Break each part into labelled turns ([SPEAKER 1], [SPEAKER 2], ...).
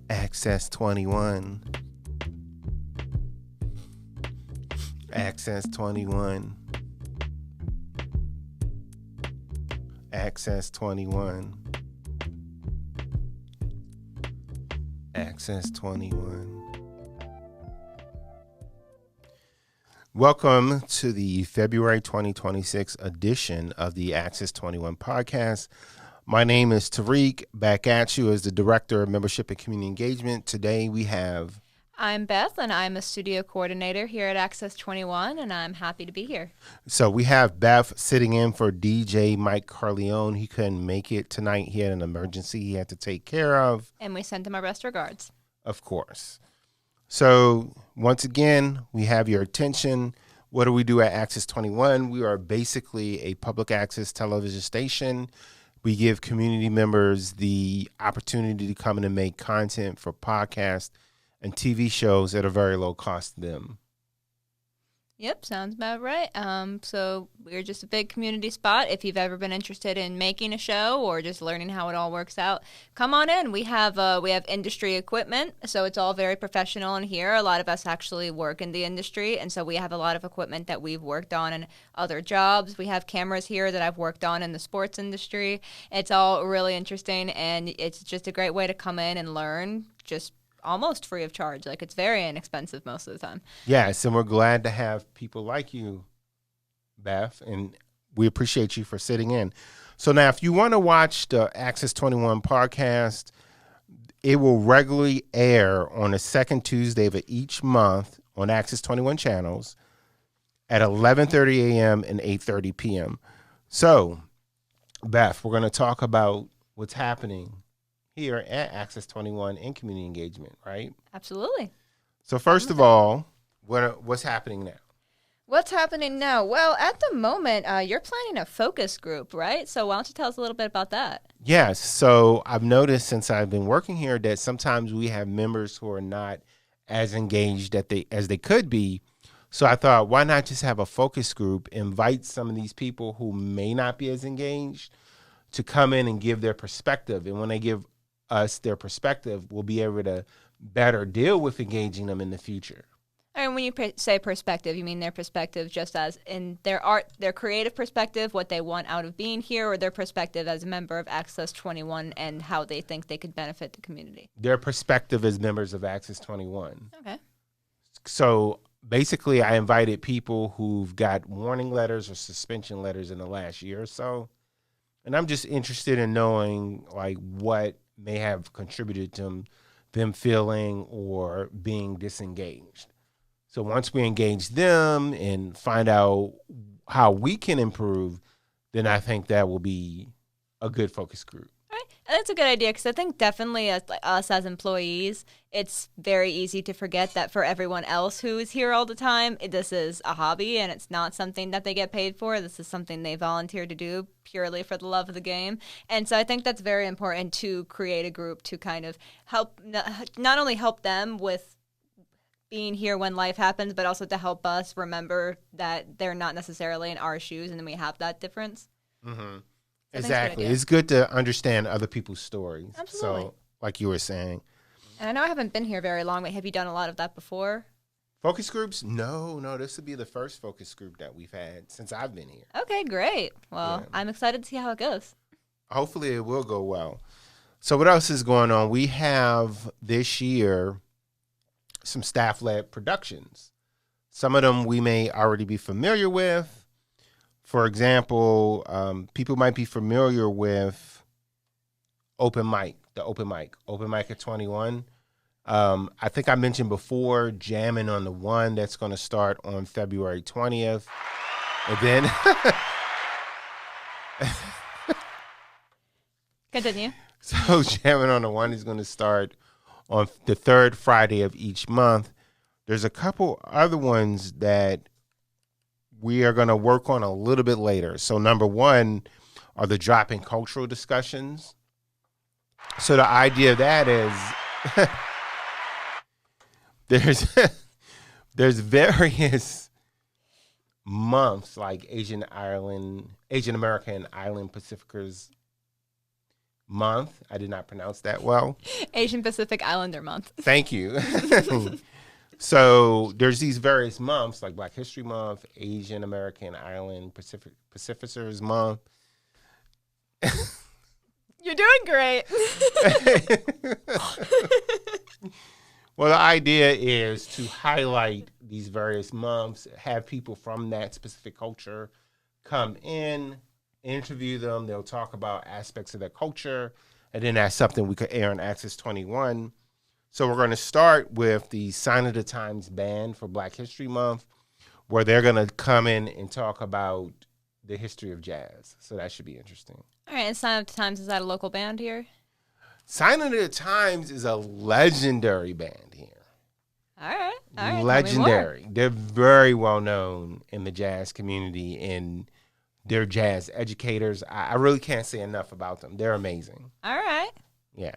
[SPEAKER 1] Access 21. Access 21. Access 21. Access 21. Welcome to the February 2026 edition of the Access 21 podcast. My name is Tarik, back at you as the Director of Membership and Community Engagement. Today we have...
[SPEAKER 2] I'm Beth, and I'm a studio coordinator here at Access 21, and I'm happy to be here.
[SPEAKER 1] So we have Beth sitting in for DJ Mike Carleone. He couldn't make it tonight. He had an emergency he had to take care of.
[SPEAKER 2] And we send him our best regards.
[SPEAKER 1] Of course. So once again, we have your attention. What do we do at Access 21? We are basically a public access television station. We give community members the opportunity to come in and make content for podcasts and TV shows at a very low cost to them.
[SPEAKER 2] Yep, sounds about right. So we're just a big community spot. If you've ever been interested in making a show or just learning how it all works out, come on in. We have industry equipment, so it's all very professional in here. A lot of us actually work in the industry, and so we have a lot of equipment that we've worked on in other jobs. We have cameras here that I've worked on in the sports industry. It's all really interesting, and it's just a great way to come in and learn just almost free of charge. Like, it's very inexpensive most of the time.
[SPEAKER 1] Yes, and we're glad to have people like you, Beth, and we appreciate you for sitting in. So now, if you want to watch the Access 21 podcast, it will regularly air on the second Tuesday of each month on Access 21 channels at 11:30 a.m. and 8:30 p.m. So, Beth, we're going to talk about what's happening here at Access 21 in community engagement, right?
[SPEAKER 2] Absolutely.
[SPEAKER 1] So first of all, what's happening now?
[SPEAKER 2] What's happening now? Well, at the moment, you're planning a focus group, right? So why don't you tell us a little bit about that?
[SPEAKER 1] Yes. So I've noticed since I've been working here that sometimes we have members who are not as engaged as they could be. So I thought, why not just have a focus group, invite some of these people who may not be as engaged to come in and give their perspective. And when they give us their perspective, we'll be able to better deal with engaging them in the future.
[SPEAKER 2] And when you say perspective, you mean their perspective just as in their art, their creative perspective, what they want out of being here, or their perspective as a member of Access 21 and how they think they could benefit the community?
[SPEAKER 1] Their perspective as members of Access 21.
[SPEAKER 2] Okay.
[SPEAKER 1] So basically, I invited people who've got warning letters or suspension letters in the last year or so. And I'm just interested in knowing like what may have contributed to them feeling or being disengaged. So once we engage them and find out how we can improve, then I think that will be a good focus group.
[SPEAKER 2] All right. That's a good idea, because I think definitely as us as employees, it's very easy to forget that for everyone else who is here all the time, this is a hobby and it's not something that they get paid for. This is something they volunteer to do purely for the love of the game. And so I think that's very important to create a group to kind of help, not only help them with being here when life happens, but also to help us remember that they're not necessarily in our shoes and then we have that difference.
[SPEAKER 1] Mm-hmm.
[SPEAKER 2] So
[SPEAKER 1] exactly. It's good to understand other people's stories.
[SPEAKER 2] Absolutely.
[SPEAKER 1] So, like you were saying.
[SPEAKER 2] And I know I haven't been here very long, but have you done a lot of that before?
[SPEAKER 1] Focus groups? No. This would be the first focus group that we've had since I've been here.
[SPEAKER 2] Okay, great. Well, yeah. I'm excited to see how it goes.
[SPEAKER 1] Hopefully it will go well. So what else is going on? We have this year some staff-led productions. Some of them we may already be familiar with. For example, people might be familiar with Open Mic at 21. I think I mentioned before Jamming on the One, that's going to start on February 20th. And then
[SPEAKER 2] continue.
[SPEAKER 1] So Jamming on the One is going to start on the third Friday of each month. There's a couple other ones that we are going to work on a little bit later. So number one are the dropping cultural discussions. So the idea of that is there's various months like Asian American Island Pacificers month. I did not pronounce that well.
[SPEAKER 2] Asian Pacific Islander Month.
[SPEAKER 1] Thank you. So there's these various months like Black History Month, Asian American Island Pacificers Month.
[SPEAKER 2] You're doing great.
[SPEAKER 1] Well, the idea is to highlight these various months, have people from that specific culture come in, interview them. They'll talk about aspects of their culture, and then that's something we could air on Access 21. So we're going to start with the Sign of the Times band for Black History Month, where they're going to come in and talk about the history of jazz. So that should be interesting.
[SPEAKER 2] All right, and Sign of the Times, is that a local band here?
[SPEAKER 1] Sign of the Times is a legendary band here.
[SPEAKER 2] All right.
[SPEAKER 1] Legendary. They're very well known in the jazz community, and they're jazz educators. I really can't say enough about them. They're amazing.
[SPEAKER 2] All right.
[SPEAKER 1] Yeah.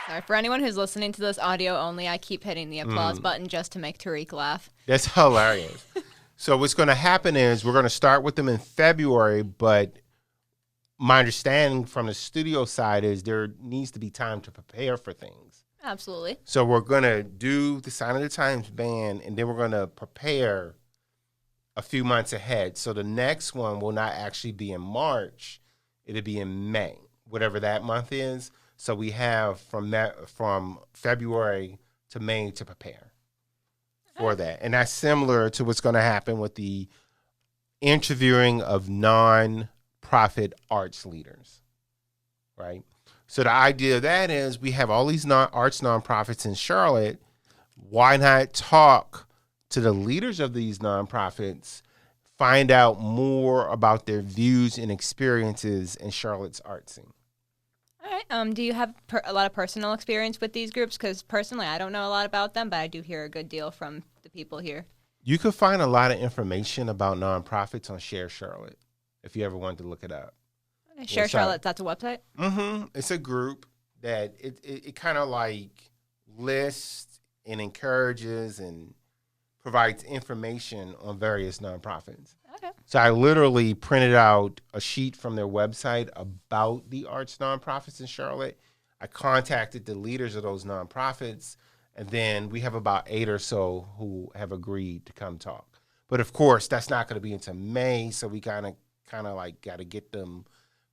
[SPEAKER 2] Sorry, for anyone who's listening to this audio only, I keep hitting the applause button just to make Tarik laugh.
[SPEAKER 1] That's hilarious. So what's going to happen is we're going to start with them in February, but my understanding from the studio side is there needs to be time to prepare for things.
[SPEAKER 2] Absolutely.
[SPEAKER 1] So we're going to do the Sign of the Times band, and then we're going to prepare a few months ahead. So the next one will not actually be in March. It'll be in May, whatever that month is. So we have from February to May to prepare for that. And that's similar to what's going to happen with the interviewing of non-profit arts leaders, right? So the idea of that is we have all these arts nonprofits in Charlotte. Why not talk to the leaders of these nonprofits, find out more about their views and experiences in Charlotte's art scene?
[SPEAKER 2] All right. Do you have a lot of personal experience with these groups? Because personally, I don't know a lot about them, but I do hear a good deal from the people here.
[SPEAKER 1] You can find a lot of information about nonprofits on Share Charlotte if you ever wanted to look it up.
[SPEAKER 2] Share Charlotte, that's a website?
[SPEAKER 1] Mm-hmm. It's a group that it kind of like lists and encourages and provides information on various nonprofits.
[SPEAKER 2] Okay.
[SPEAKER 1] So I literally printed out a sheet from their website about the arts nonprofits in Charlotte. I contacted the leaders of those nonprofits, and then we have about 8 or so who have agreed to come talk. But of course, that's not going to be until May, so we kind of like got to get them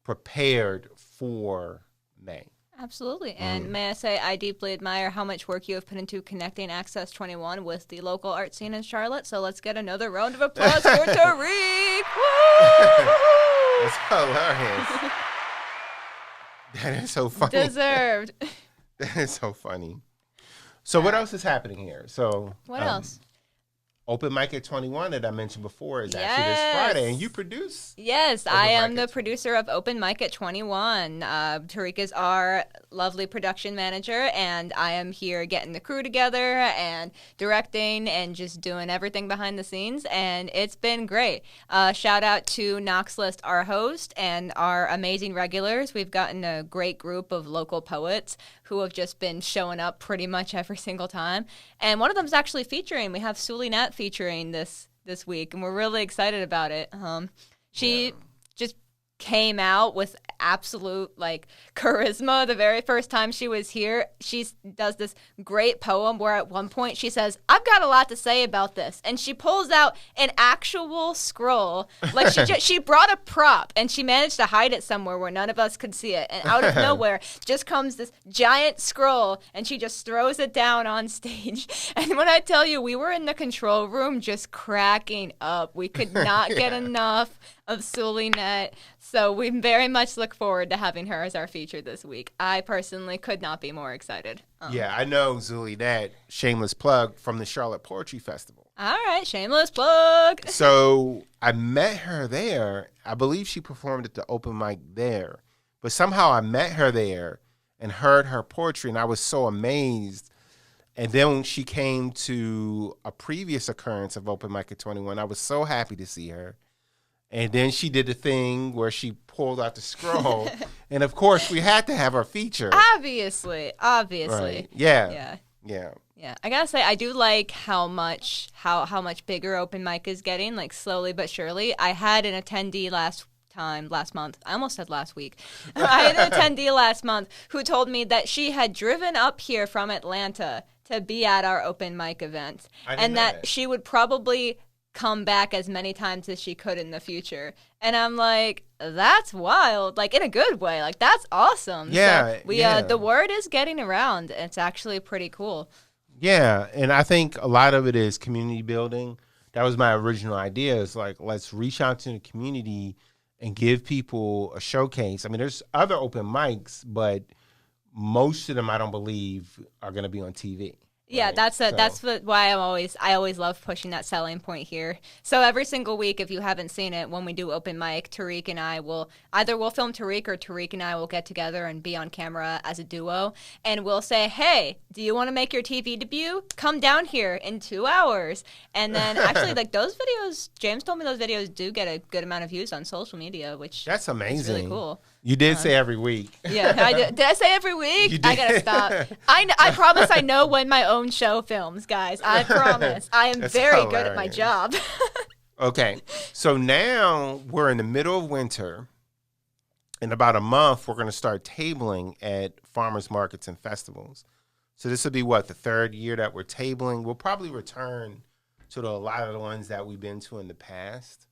[SPEAKER 1] prepared for May.
[SPEAKER 2] Absolutely. And may I say, I deeply admire how much work you have put into connecting Access 21 with the local art scene in Charlotte. So let's get another round of applause for Tarik.
[SPEAKER 1] That's hilarious. That is so funny.
[SPEAKER 2] Deserved.
[SPEAKER 1] That is so funny. So what else is happening here? So
[SPEAKER 2] what else?
[SPEAKER 1] Open Mic at 21 that I mentioned before is actually this Friday, and you produce.
[SPEAKER 2] Yes, I am the producer of Open Mic at 21. Tarik is our lovely production manager, and I am here getting the crew together and directing and just doing everything behind the scenes, and it's been great. Shout out to Knox List, our host, and our amazing regulars. We've gotten a great group of local poets who have just been showing up pretty much every single time. And one of them is actually featuring. We have Sully Nat featuring this week, and we're really excited about it. She just came out with absolute charisma the very first time she was here. She does this great poem where at one point she says, "I've got a lot to say about this," and she pulls out an actual scroll. Like she brought a prop and she managed to hide it somewhere where none of us could see it, and out of nowhere just comes this giant scroll and she just throws it down on stage. And when I tell you, we were in the control room just cracking up. We could not get enough of Sully Net. So we very much look forward to having her as our feature this week. I personally could not be more excited.
[SPEAKER 1] Yeah, I know Sully Net, shameless plug, from the Charlotte Poetry Festival.
[SPEAKER 2] All right, shameless plug.
[SPEAKER 1] So I met her there. I believe she performed at the open mic there. But somehow I met her there and heard her poetry, and I was so amazed. And then when she came to a previous occurrence of Open Mic at 21, I was so happy to see her. And then she did the thing where she pulled out the scroll. And, of course, we had to have her feature.
[SPEAKER 2] Obviously.
[SPEAKER 1] Right. Yeah.
[SPEAKER 2] I gotta say, I do like how much bigger Open Mic is getting, slowly but surely. I had an attendee last time last month. I almost said last week. I had an attendee last month who told me that she had driven up here from Atlanta to be at our open mic event, and that she would probably come back as many times as she could in the future. And I'm like, that's wild, like in a good way. Like that's awesome.
[SPEAKER 1] Yeah,
[SPEAKER 2] so the word is getting around. It's actually pretty cool.
[SPEAKER 1] Yeah, and I think a lot of it is community building. That was my original idea. Is like, let's reach out to the community and give people a showcase. I mean, there's other open mics, but most of them I don't believe are going to be on TV.
[SPEAKER 2] Yeah,
[SPEAKER 1] right?
[SPEAKER 2] that's why I always love pushing that selling point here. So every single week, if you haven't seen it, when we do open mic, Tarik and I will we'll film Tarik, or Tarik and I will get together and be on camera as a duo, and we'll say, "Hey, do you want to make your TV debut? Come down here in 2 hours." And then actually, like those videos, James told me those videos do get a good amount of views on social media, which
[SPEAKER 1] that's amazing.
[SPEAKER 2] Is really cool.
[SPEAKER 1] You did say every week.
[SPEAKER 2] Yeah, I did. Did I say every week? I gotta stop. I promise I know when my own show films, guys. I promise. I am very good at my job.
[SPEAKER 1] Okay, so now we're in the middle of winter. In about a month, we're going to start tabling at farmers markets and festivals. So this will be the third year that we're tabling. We'll probably return to a lot of the ones that we've been to in the past.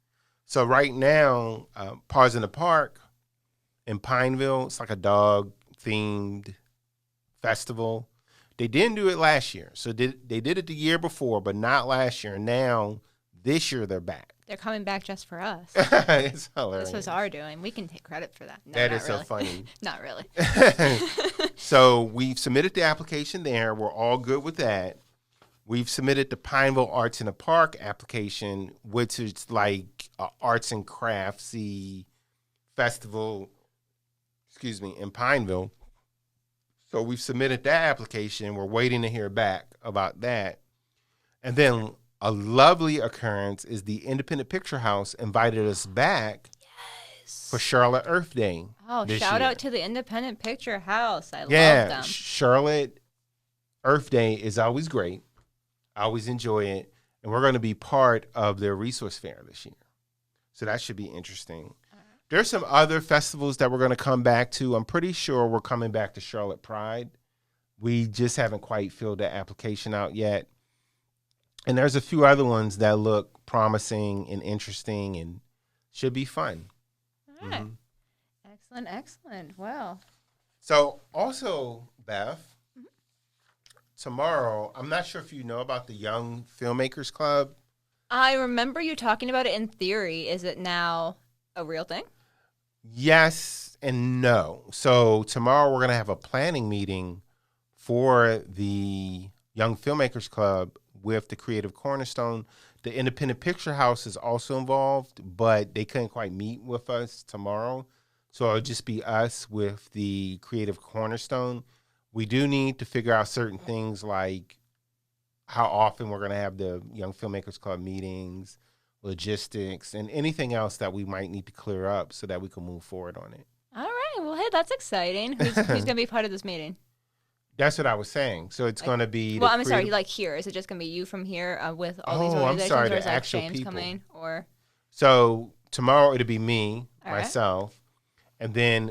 [SPEAKER 1] So right now, Paws in the Park in Pineville, it's like a dog-themed festival. They didn't do it last year. So they did it the year before, but not last year. Now, this year, they're back.
[SPEAKER 2] They're coming back just for us.
[SPEAKER 1] It's hilarious.
[SPEAKER 2] This was our doing. We can take credit for that. No,
[SPEAKER 1] that is
[SPEAKER 2] really.
[SPEAKER 1] So funny.
[SPEAKER 2] Not really.
[SPEAKER 1] So we've submitted the application there. We're all good with that. We've submitted the Pineville Arts in the Park application, which is like an arts and craftsy festival, in Pineville. So we've submitted that application. We're waiting to hear back about that. And then a lovely occurrence is the Independent Picture House invited us back for Charlotte Earth Day.
[SPEAKER 2] Oh, shout out to the Independent Picture House. I love them.
[SPEAKER 1] Charlotte Earth Day is always great. I always enjoy it. And we're going to be part of their resource fair this year. So that should be interesting. There's some other festivals that we're going to come back to. I'm pretty sure we're coming back to Charlotte Pride. We just haven't quite filled the application out yet. And there's a few other ones that look promising and interesting and should be fun.
[SPEAKER 2] All right. Excellent. Wow.
[SPEAKER 1] So also, Beth, tomorrow, I'm not sure if you know about the Young Filmmakers Club.
[SPEAKER 2] I remember you talking about it in theory. Is it now a real thing?
[SPEAKER 1] Yes and no. So tomorrow we're going to have a planning meeting for the Young Filmmakers Club with the Creative Cornerstone. The Independent Picture House is also involved, but they couldn't quite meet with us tomorrow. So it'll just be us with the Creative Cornerstone. We do need to figure out certain things like how often we're going to have the Young Filmmakers Club meetings, logistics, and anything else that we might need to clear up so that we can move forward on it.
[SPEAKER 2] All right. Well, hey, that's exciting. Who's going to be part of this meeting?
[SPEAKER 1] That's what I was saying. So it's going to be.
[SPEAKER 2] Well, I'm sorry. Like here, is it just going to be you from here with all these organizations?
[SPEAKER 1] I'm sorry.
[SPEAKER 2] Or is
[SPEAKER 1] the actual
[SPEAKER 2] James
[SPEAKER 1] people.
[SPEAKER 2] Coming, or?
[SPEAKER 1] So tomorrow it'll be me,
[SPEAKER 2] all
[SPEAKER 1] myself, and then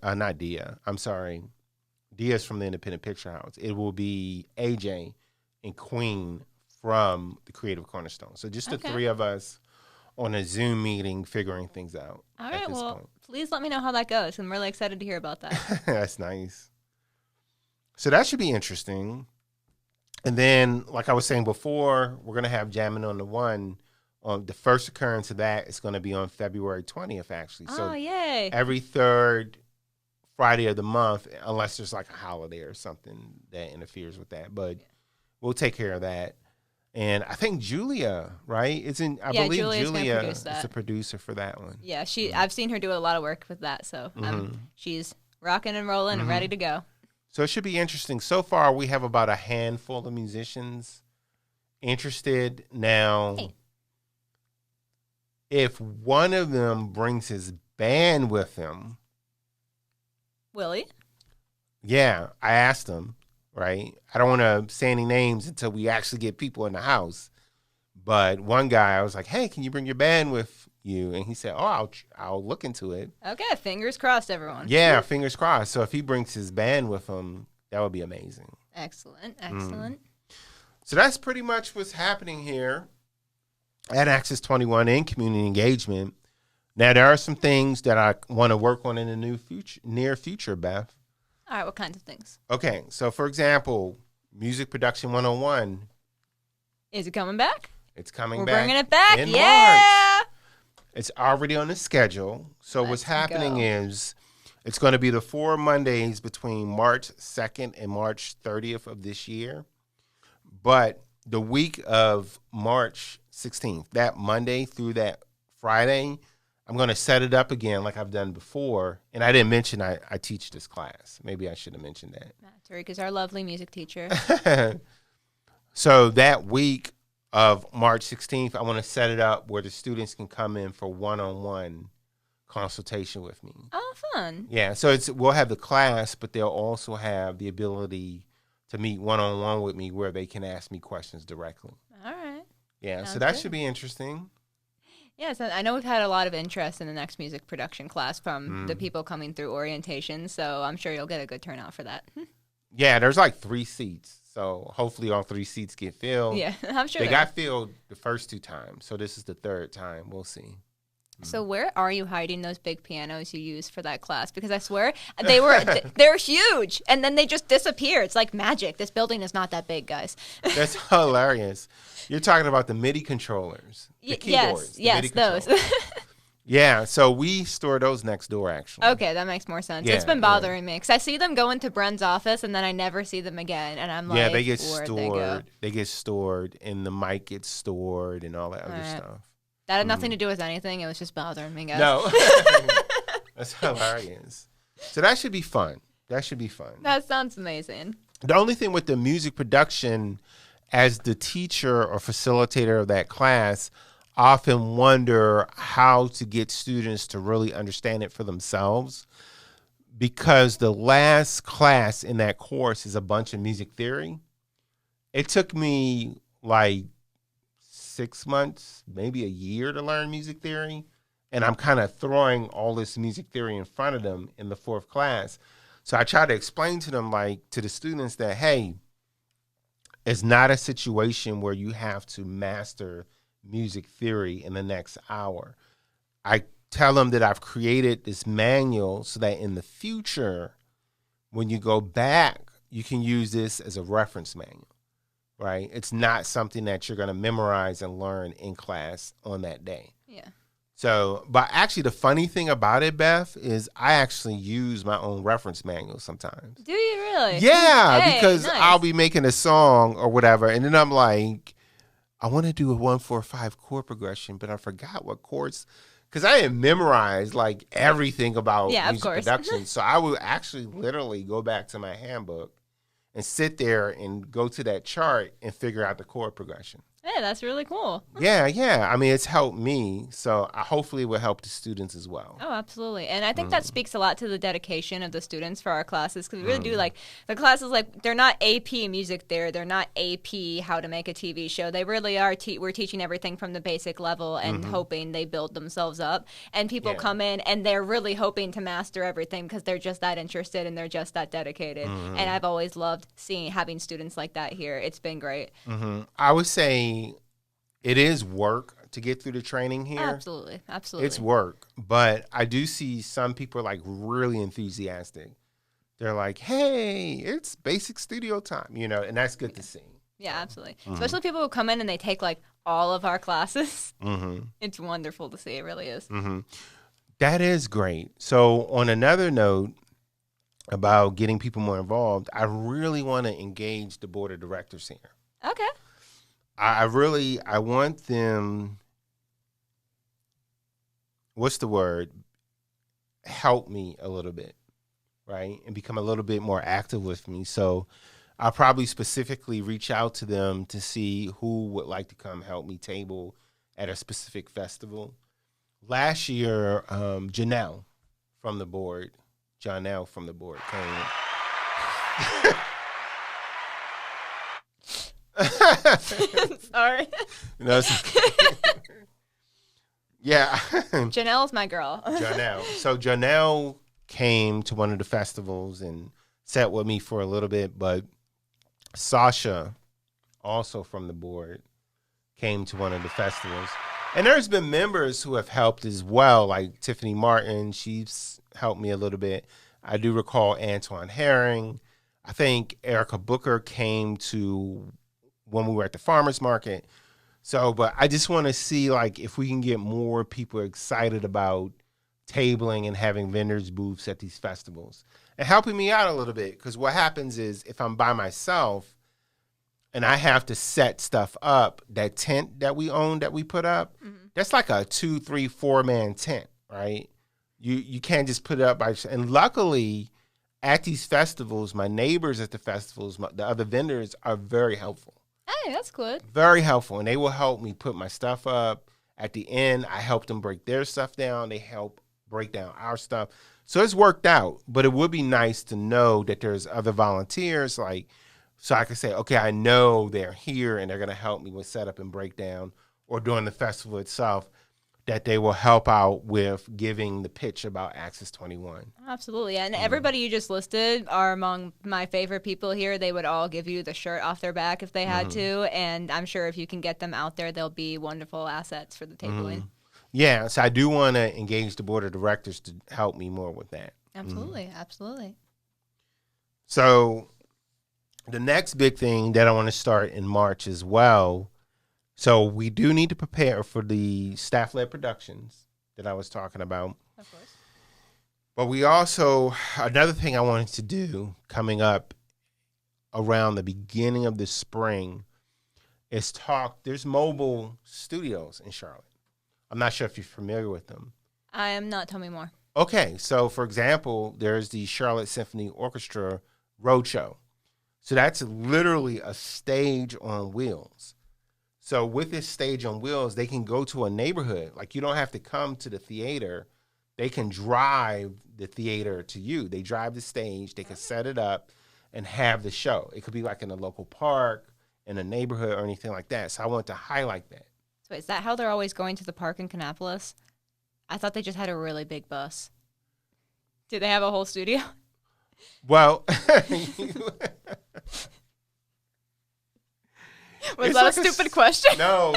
[SPEAKER 1] not Dia. I'm sorry. Dia's from the Independent Picture House. It will be AJ and Queen from the Creative Cornerstone. So just the three of us on a Zoom meeting figuring things out.
[SPEAKER 2] All right. Well, please let me know how that goes. I'm really excited to hear about that.
[SPEAKER 1] That's nice. So that should be interesting. And then, like I was saying before, we're going to have Jammin' on the One. The first occurrence of that is going to be on February 20th, actually. So
[SPEAKER 2] yay.
[SPEAKER 1] Every third Friday of the month, unless there's like a holiday or something that interferes with that. But we'll take care of that. And I think Julia, right? I believe Julia is the producer for that one.
[SPEAKER 2] Yeah, I've seen her do a lot of work with that. So she's rocking and rolling and ready to go.
[SPEAKER 1] So it should be interesting. So far, we have about a handful of musicians interested. Now, if one of them brings his band with him.
[SPEAKER 2] Will he?
[SPEAKER 1] Yeah, I asked him, right? I don't want to say any names until we actually get people in the house. But one guy, I was like, hey, can you bring your band with you. And he said, oh, I'll look into it.
[SPEAKER 2] Okay, fingers crossed, everyone.
[SPEAKER 1] Yeah, fingers crossed. So if he brings his band with him, that would be amazing.
[SPEAKER 2] Excellent, excellent.
[SPEAKER 1] So that's pretty much what's happening here at Access 21 in community engagement. Now, there are some things that I want to work on in the near future, Beth.
[SPEAKER 2] All right, what kinds of things?
[SPEAKER 1] Okay, so for example, Music Production 101.
[SPEAKER 2] Is it coming back?
[SPEAKER 1] It's coming
[SPEAKER 2] We're
[SPEAKER 1] back.
[SPEAKER 2] bringing it back.
[SPEAKER 1] In
[SPEAKER 2] Yeah.
[SPEAKER 1] March. It's already on the schedule. So what's happening is it's going to be the 4 Mondays between March 2nd and March 30th of this year. But the week of March 16th, that Monday through that Friday, I'm going to set it up again like I've done before. And I didn't mention I teach this class. Maybe I should have mentioned that.
[SPEAKER 2] Tarik is our lovely music teacher.
[SPEAKER 1] So that week of March 16th, I want to set it up where the students can come in for one-on-one consultation with me.
[SPEAKER 2] Oh, fun.
[SPEAKER 1] Yeah, so we'll have the class, but they'll also have the ability to meet one-on-one with me where they can ask me questions directly.
[SPEAKER 2] All right.
[SPEAKER 1] Yeah,
[SPEAKER 2] Sounds
[SPEAKER 1] so that
[SPEAKER 2] good.
[SPEAKER 1] should be interesting.
[SPEAKER 2] Yes, I know we've had a lot of interest in the next music production class from the people coming through orientation, so I'm sure you'll get a good turnout for that.
[SPEAKER 1] Yeah, there's like 3 seats, so hopefully all 3 seats get filled.
[SPEAKER 2] Yeah, I'm sure
[SPEAKER 1] They got filled the first 2 times, so this is the 3rd time. We'll see.
[SPEAKER 2] So where are you hiding those big pianos you used for that class? Because I swear they're huge, and then they just disappear. It's like magic. This building is not that big, guys.
[SPEAKER 1] That's hilarious. You're talking about the MIDI controllers, the keyboards.
[SPEAKER 2] Yes, those.
[SPEAKER 1] Yeah, so we store those next door, actually.
[SPEAKER 2] Okay, that makes more sense.
[SPEAKER 1] Yeah,
[SPEAKER 2] It's been bothering me because I see them go into Bren's office, and then I never see them again, and I'm like,
[SPEAKER 1] yeah, they get
[SPEAKER 2] where'd
[SPEAKER 1] stored.
[SPEAKER 2] they go?
[SPEAKER 1] They get stored, and the mic gets stored, and all that other stuff.
[SPEAKER 2] That had nothing to do with anything. It was just bothering me, guys.
[SPEAKER 1] No, that's hilarious. So that should be fun. That should be fun.
[SPEAKER 2] That sounds amazing.
[SPEAKER 1] The only thing with the music production, as the teacher or facilitator of that class, I often wonder how to get students to really understand it for themselves, because the last class in that course is a bunch of music theory. It took me like 6 months, maybe a year to learn music theory. And I'm kind of throwing all this music theory in front of them in the 4th class. So I try to explain to them, like, to the students that, hey, it's not a situation where you have to master music theory in the next hour. I tell them that I've created this manual so that in the future, when you go back, you can use this as a reference manual. Right? It's not something that you're going to memorize and learn in class on that day.
[SPEAKER 2] Yeah.
[SPEAKER 1] So, but actually the funny thing about it, Beth, is I actually use my own reference manual sometimes.
[SPEAKER 2] Do you really?
[SPEAKER 1] Yeah,
[SPEAKER 2] Hey,
[SPEAKER 1] because
[SPEAKER 2] nice.
[SPEAKER 1] I'll be making a song or whatever, and then I'm like, I want to do a 1-4-5 chord progression, but I forgot what chords, because I didn't memorize like everything about music production. So I would actually literally go back to my handbook and sit there and go to that chart and figure out the chord progression.
[SPEAKER 2] Hey, that's really cool.
[SPEAKER 1] Yeah. I mean, it's helped me, so hopefully it will help the students as well.
[SPEAKER 2] Oh, absolutely. And I think that speaks a lot to the dedication of the students for our classes, because we really do, like, the classes, like, they're not AP music theory. They're not AP how to make a TV show. They really are. We're teaching everything from the basic level and hoping they build themselves up. And people come in and they're really hoping to master everything because they're just that interested and they're just that dedicated. And I've always loved having students like that here. It's been great.
[SPEAKER 1] I would say it is work to get through the training here.
[SPEAKER 2] Absolutely.
[SPEAKER 1] It's work, but I do see some people like really enthusiastic. They're like, hey, it's basic studio time, and that's good to see.
[SPEAKER 2] Yeah, absolutely. Especially people who come in and they take like all of our classes. It's wonderful to see. It really is.
[SPEAKER 1] That is great. So on another note about getting people more involved, I really want to engage the board of directors here.
[SPEAKER 2] Okay.
[SPEAKER 1] I want them, what's the word? Help me a little bit, right? And become a little bit more active with me. So I'll probably specifically reach out to them to see who would like to come help me table at a specific festival. Last year, Janelle from the board came.
[SPEAKER 2] Sorry.
[SPEAKER 1] Yeah.
[SPEAKER 2] Janelle's my girl.
[SPEAKER 1] Janelle. So Janelle came to one of the festivals and sat with me for a little bit, but Sasha, also from the board, came to one of the festivals. And there's been members who have helped as well, like Tiffany Martin. She's helped me a little bit. I do recall Antoine Herring. I think Erica Booker came to when we were at the farmer's market. So, but I just want to see like if we can get more people excited about tabling and having vendors booths at these festivals and helping me out a little bit. Because what happens is if I'm by myself and I have to set stuff up, that tent that we own that we put up, that's like a 2, 3, 4-man tent, right? You can't just put it up by yourself. And luckily, at these festivals, my neighbors at the festivals, the other vendors are very helpful.
[SPEAKER 2] Hey, that's good.
[SPEAKER 1] Very helpful. And they will help me put my stuff up. At the end, I help them break their stuff down. They help break down our stuff. So it's worked out. But it would be nice to know that there's other volunteers, like, so I can say, okay, I know they're here and they're going to help me with setup and breakdown, or during the festival itself, that they will help out with giving the pitch about Access 21.
[SPEAKER 2] Absolutely. And everybody you just listed are among my favorite people here. They would all give you the shirt off their back if they had to. And I'm sure if you can get them out there, they'll be wonderful assets for the tabling.
[SPEAKER 1] Yeah, so I do want to engage the board of directors to help me more with that.
[SPEAKER 2] Absolutely. Absolutely.
[SPEAKER 1] So the next big thing that I want to start in March as well. So we do need to prepare for the staff-led productions that I was talking about.
[SPEAKER 2] Of course.
[SPEAKER 1] But we also, another thing I wanted to do coming up around the beginning of the spring is there's mobile studios in Charlotte. I'm not sure if you're familiar with them.
[SPEAKER 2] I am not. Tell me more.
[SPEAKER 1] Okay, so for example, there's the Charlotte Symphony Orchestra Roadshow. So that's literally a stage on wheels. So with this stage on wheels, they can go to a neighborhood. Like you don't have to come to the theater. They can drive the theater to you. They drive the stage. They can set it up and have the show. It could be like in a local park, in a neighborhood, or anything like that. So I want to highlight that.
[SPEAKER 2] So is that how they're always going to the park in Kannapolis? I thought they just had a really big bus. Do they have a whole studio?
[SPEAKER 1] Well,
[SPEAKER 2] Was that like a stupid question?
[SPEAKER 1] No.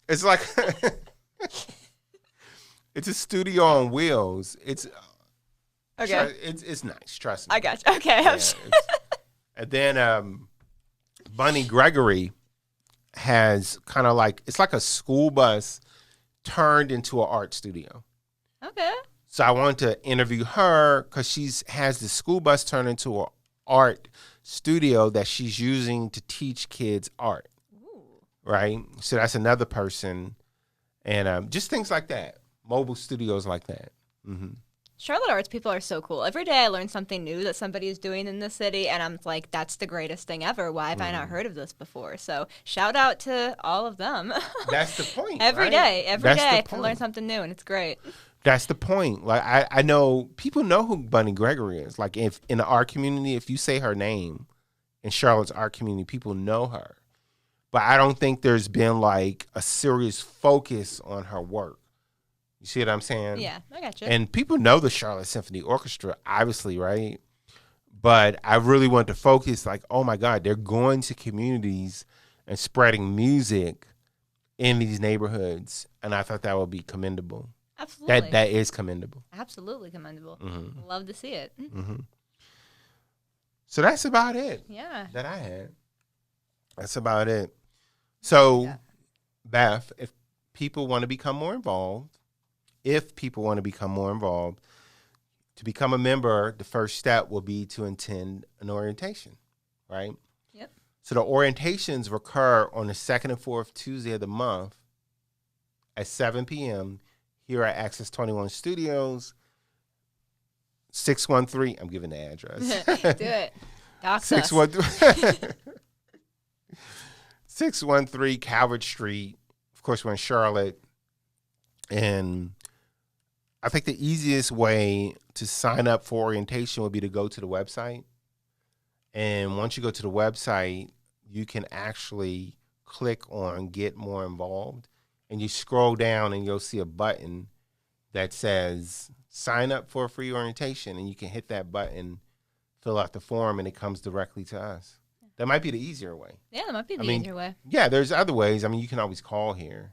[SPEAKER 1] It's like it's a studio on wheels. It's
[SPEAKER 2] okay.
[SPEAKER 1] It's nice. Trust me.
[SPEAKER 2] I got you. Okay.
[SPEAKER 1] Yeah, and then Bunny Gregory has kind of like it's like a school bus turned into an art studio.
[SPEAKER 2] Okay.
[SPEAKER 1] So I wanted to interview her because she has the school bus turned into an art studio that she's using to teach kids art.
[SPEAKER 2] Ooh.
[SPEAKER 1] Right? So that's another person. And just things like that. Mobile studios like that. Mm-hmm.
[SPEAKER 2] Charlotte arts people are so cool. Every day I learn something new that somebody is doing in the city, and I'm like, that's the greatest thing ever. Why have I not heard of this before? So shout out to all of them.
[SPEAKER 1] That's the point.
[SPEAKER 2] Every day I can learn something new, and it's great.
[SPEAKER 1] That's the point. Like I know people know who Bunny Gregory is. Like if in the art community, if you say her name in Charlotte's art community, people know her. But I don't think there's been like a serious focus on her work. You see what I'm saying?
[SPEAKER 2] Yeah, I got you.
[SPEAKER 1] And people know the Charlotte Symphony Orchestra, obviously, right? But I really want to focus like, oh my God, they're going to communities and spreading music in these neighborhoods. And I thought that would be commendable.
[SPEAKER 2] Absolutely.
[SPEAKER 1] That is commendable.
[SPEAKER 2] Absolutely commendable.
[SPEAKER 1] Mm-hmm.
[SPEAKER 2] Love to see it.
[SPEAKER 1] Mm-hmm. So that's about it.
[SPEAKER 2] Yeah.
[SPEAKER 1] That I had. That's about it. So, Beth, if people want to become more involved, to become a member, the first step will be to attend an orientation, right?
[SPEAKER 2] Yep.
[SPEAKER 1] So the orientations recur on the second and fourth Tuesday of the month at 7 p.m. here at Access 21 Studios, 613. I'm giving the address.
[SPEAKER 2] Do it. Dox us.
[SPEAKER 1] 613 Calvert Street. Of course, we're in Charlotte. And I think the easiest way to sign up for orientation would be to go to the website. And once you go to the website, you can actually click on Get More Involved. and you scroll down and you'll see a button that says sign up for a free orientation, and you can hit that button, fill out the form, and it comes directly to us. That might be the easier way.
[SPEAKER 2] Yeah, that might be the easier way.
[SPEAKER 1] Yeah, there's other ways. I mean, you can always call here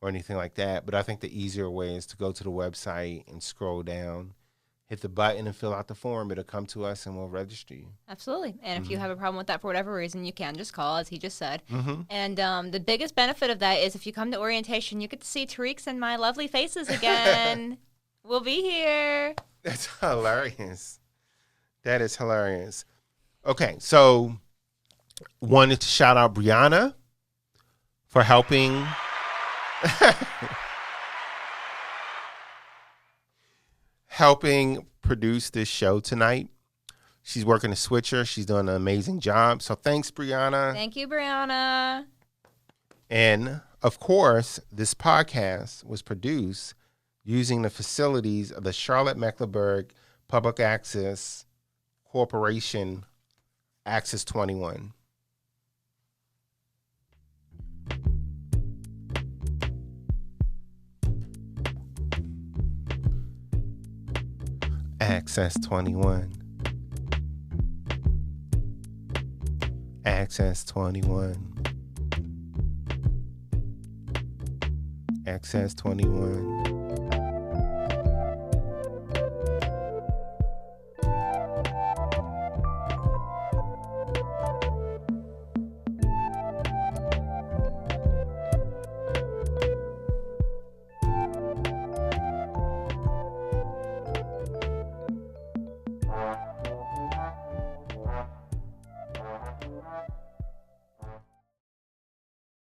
[SPEAKER 1] or anything like that, but I think the easier way is to go to the website and scroll down, hit the button, and fill out the form. It'll come to us, and we'll register you.
[SPEAKER 2] Absolutely. And if you have a problem with that for whatever reason, you can just call, as he just said.
[SPEAKER 1] Mm-hmm.
[SPEAKER 2] And the biggest benefit of that is if you come to orientation, you get to see Tarik's and my lovely faces again. We'll be here.
[SPEAKER 1] That's hilarious. That is hilarious. Okay, so wanted to shout out Brianna for helping. Helping produce this show tonight. She's working a switcher. She's doing an amazing job. So thanks, Brianna.
[SPEAKER 2] Thank you, Brianna.
[SPEAKER 1] And of course, this podcast was produced using the facilities of the Charlotte-Mecklenburg Public Access Corporation, Access 21. Access 21. Access 21. Access 21.